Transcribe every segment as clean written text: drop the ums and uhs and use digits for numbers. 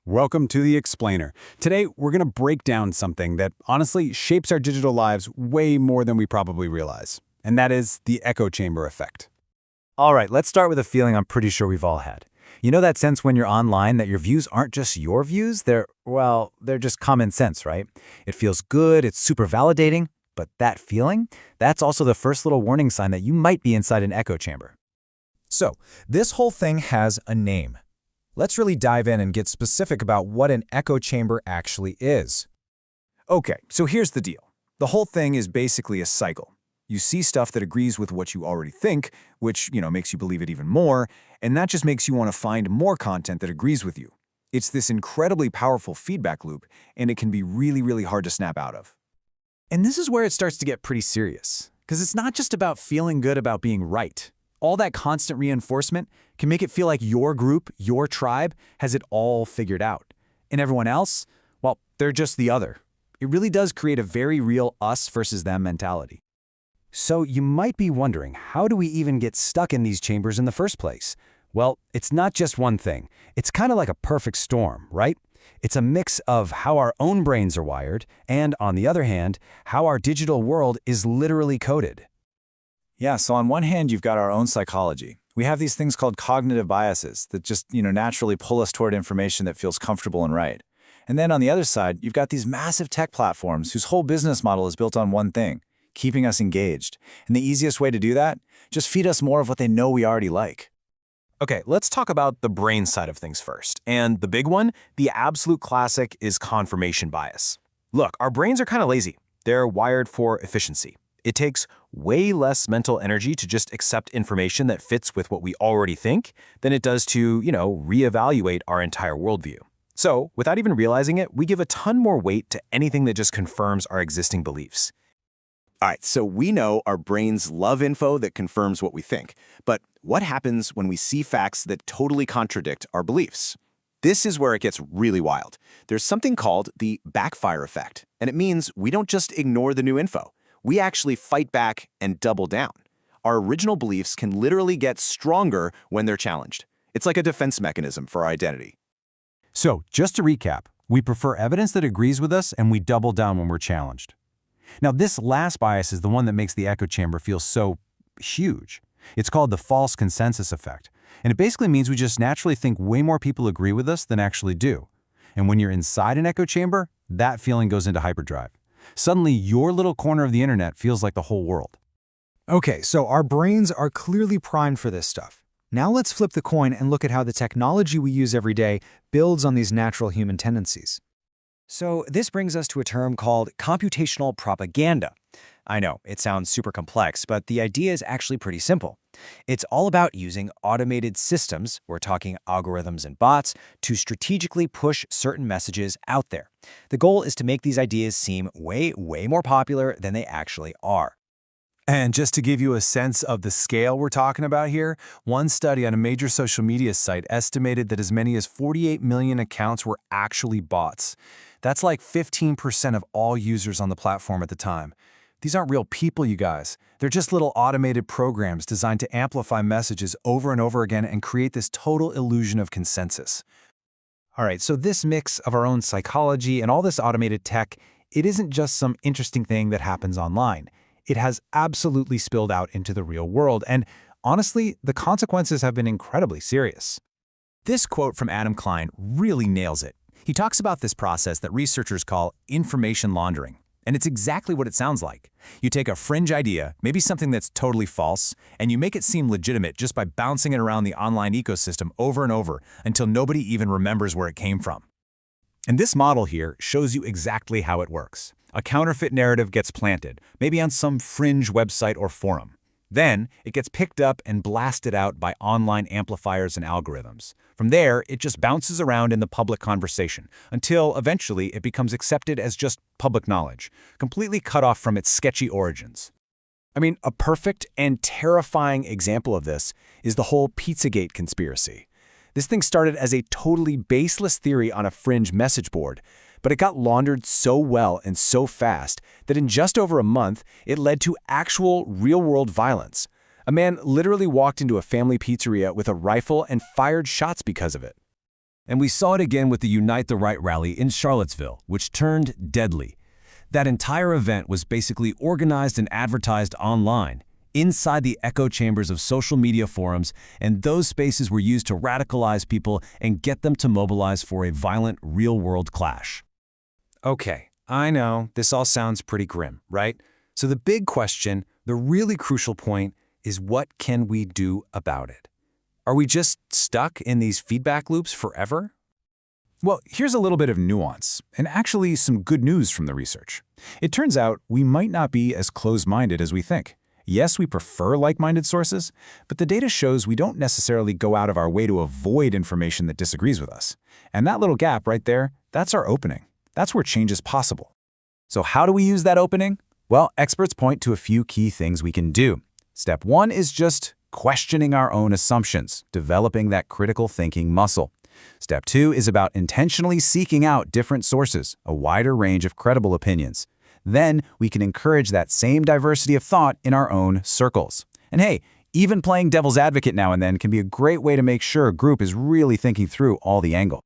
Welcome to The Explainer. Today, we're going to break down something that honestly shapes our digital lives way more than we probably realize, and that is the echo chamber effect. All right, let's start with a feeling I'm pretty sure we've all had. You know that sense when you're online that your views aren't just your views? They're just common sense, right? It feels good, it's super validating, but that feeling, that's also the first little warning sign that you might be inside an echo chamber. So, this whole thing has a name. Let's really dive in and get specific about what an echo chamber actually is. Okay, so here's the deal. The whole thing is basically a cycle. You see stuff that agrees with what you already think, which, makes you believe it even more, and that just makes you want to find more content that agrees with you. It's this incredibly powerful feedback loop, and it can be really, really hard to snap out of. And this is where it starts to get pretty serious, because it's not just about feeling good about being right. All that constant reinforcement can make it feel like your group, your tribe, has it all figured out. And everyone else, well, they're just the other. It really does create a very real us versus them mentality. So you might be wondering, how do we even get stuck in these chambers in the first place? Well, it's not just one thing. It's kind of like a perfect storm, right? It's a mix of how our own brains are wired and, on the other hand, how our digital world is literally coded. Yeah, so on one hand, you've got our own psychology. We have these things called cognitive biases that just, naturally pull us toward information that feels comfortable and right. And then on the other side, you've got these massive tech platforms whose whole business model is built on one thing: keeping us engaged. And the easiest way to do that? Just feed us more of what they know we already like. Okay, let's talk about the brain side of things first. And the big one, the absolute classic, is confirmation bias. Look, our brains are kind of lazy. They're wired for efficiency. It takes way less mental energy to just accept information that fits with what we already think than it does to, reevaluate our entire worldview. So, without even realizing it, we give a ton more weight to anything that just confirms our existing beliefs. All right, so we know our brains love info that confirms what we think. But what happens when we see facts that totally contradict our beliefs? This is where it gets really wild. There's something called the backfire effect, and it means we don't just ignore the new info. We actually fight back and double down. Our original beliefs can literally get stronger when they're challenged. It's like a defense mechanism for our identity. So, just to recap, we prefer evidence that agrees with us and we double down when we're challenged. Now, this last bias is the one that makes the echo chamber feel so huge. It's called the false consensus effect, and it basically means we just naturally think way more people agree with us than actually do. And when you're inside an echo chamber, that feeling goes into hyperdrive. Suddenly, your little corner of the internet feels like the whole world. Okay, so our brains are clearly primed for this stuff. Now let's flip the coin and look at how the technology we use every day builds on these natural human tendencies. So this brings us to a term called computational propaganda. I know, it sounds super complex, but the idea is actually pretty simple. It's all about using automated systems, we're talking algorithms and bots, to strategically push certain messages out there. The goal is to make these ideas seem way more popular than they actually are. And just to give you a sense of the scale we're talking about here, one study on a major social media site estimated that as many as 48 million accounts were actually bots. That's like 15% of all users on the platform at the time. These aren't real people, you guys. They're just little automated programs designed to amplify messages over and over again and create this total illusion of consensus. All right, so this mix of our own psychology and all this automated tech, it isn't just some interesting thing that happens online. It has absolutely spilled out into the real world, and honestly, the consequences have been incredibly serious. This quote from Adam Klein really nails it. He talks about this process that researchers call information laundering. And it's exactly what it sounds like. You take a fringe idea, maybe something that's totally false, and you make it seem legitimate just by bouncing it around the online ecosystem over and over until nobody even remembers where it came from. And this model here shows you exactly how it works. A counterfeit narrative gets planted, maybe on some fringe website or forum. Then, it gets picked up and blasted out by online amplifiers and algorithms. From there, it just bounces around in the public conversation, until eventually it becomes accepted as just public knowledge, completely cut off from its sketchy origins. I mean, a perfect and terrifying example of this is the whole Pizzagate conspiracy. This thing started as a totally baseless theory on a fringe message board, but it got laundered so well and so fast that in just over a month, it led to actual real-world violence. A man literally walked into a family pizzeria with a rifle and fired shots because of it. And we saw it again with the Unite the Right rally in Charlottesville, which turned deadly. That entire event was basically organized and advertised online, inside the echo chambers of social media forums, and those spaces were used to radicalize people and get them to mobilize for a violent, real-world clash. Okay, I know, this all sounds pretty grim, right? So the big question, the really crucial point, is what can we do about it? Are we just stuck in these feedback loops forever? Well, here's a little bit of nuance, and actually some good news from the research. It turns out we might not be as closed-minded as we think. Yes, we prefer like-minded sources, but the data shows we don't necessarily go out of our way to avoid information that disagrees with us. And that little gap right there, that's our opening. That's where change is possible. So how do we use that opening? Well, experts point to a few key things we can do. Step 1 is just questioning our own assumptions, developing that critical thinking muscle. Step 2 is about intentionally seeking out different sources, a wider range of credible opinions. Then we can encourage that same diversity of thought in our own circles. And hey, even playing devil's advocate now and then can be a great way to make sure a group is really thinking through all the angles.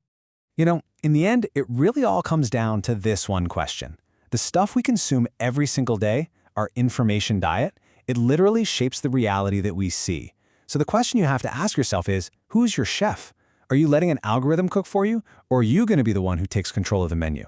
You know, in the end, it really all comes down to this one question. The stuff we consume every single day, our information diet, it literally shapes the reality that we see. So the question you have to ask yourself is, who's your chef? Are you letting an algorithm cook for you, or are you going to be the one who takes control of the menu?